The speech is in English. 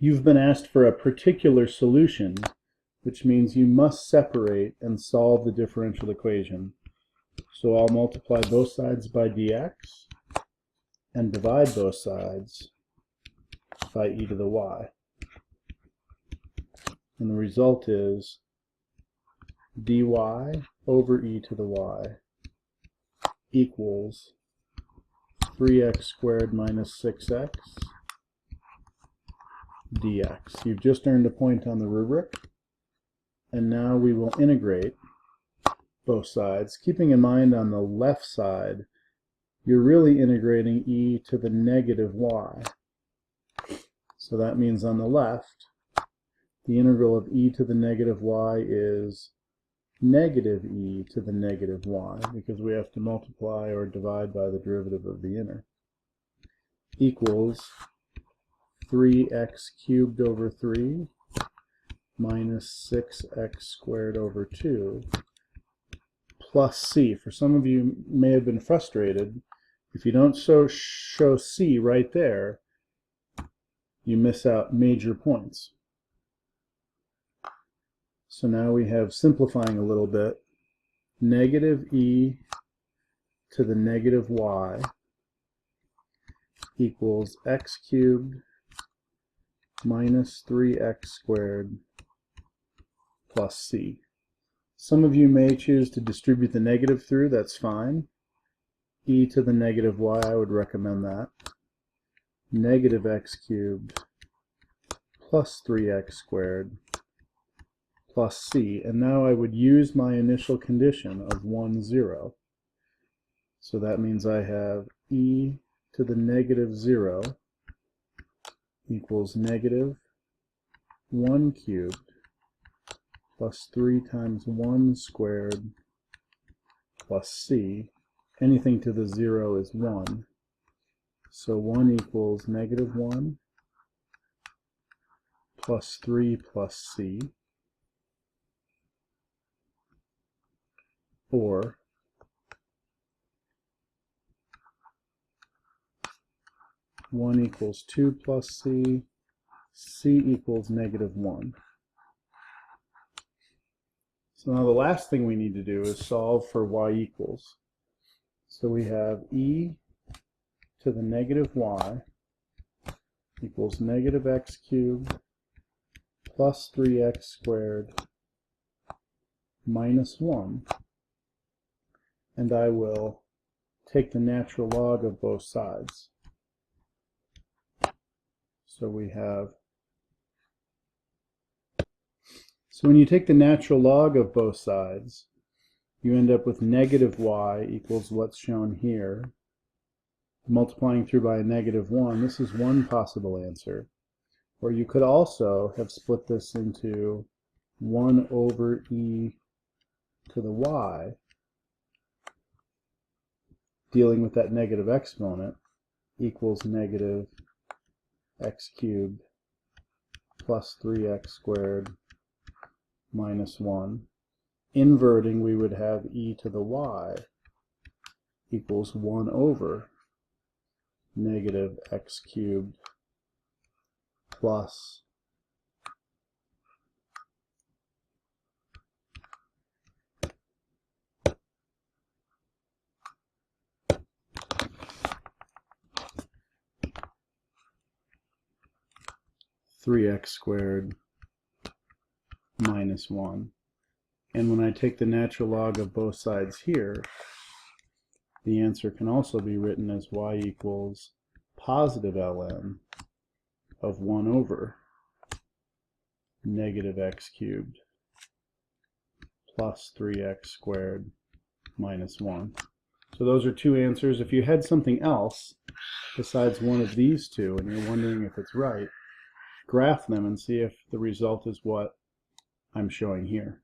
You've been asked for a particular solution, which means you must separate and solve the differential equation. So I'll multiply both sides by dx and divide both sides by e to the y. And the result is dy over e to the y equals 3x squared minus 6x dx. You've just earned a point on the rubric, and now we will integrate both sides, keeping in mind on the left side you're really integrating e to the negative y. So that means on the left the integral of e to the negative y is negative e to the negative y, because we have to multiply or divide by the derivative of the inner, equals 3x cubed over 3 minus 6x squared over 2 plus c. For some of you may have been frustrated. If you don't show c right there, you miss out major points. So now we have, simplifying a little bit, negative e to the negative y equals x cubed minus 3x squared plus c. Some of you may choose to distribute the negative through, that's fine. E to the negative y, I would recommend that. Negative x cubed plus 3x squared plus c. And now I would use my initial condition of 1, 0. So that means I have e to the negative 0 equals negative 1 cubed plus 3 times 1 squared plus c. Anything to the 0 is 1. So 1 equals negative 1 plus 3 plus c, or one equals 2 plus c, c equals negative 1. So now the last thing we need to do is solve for y equals. So we have e to the negative y equals negative x cubed plus 3x squared minus 1. And I will take the natural log of both sides. So we have, so when you take the natural log of both sides, you end up with negative y equals what's shown here. Multiplying through by a negative 1, this is one possible answer. Or you could also have split this into 1 over e to the y, dealing with that negative exponent, equals negative x cubed plus 3x squared minus 1. Inverting, we would have e to the y equals 1 over negative x cubed plus 3x squared minus 1. And when I take the natural log of both sides here, the answer can also be written as y equals positive ln of 1 over negative x cubed plus 3x squared minus 1. So those are two answers. If you had something else besides one of these two and you're wondering if it's right, graph them and see if the result is what I'm showing here.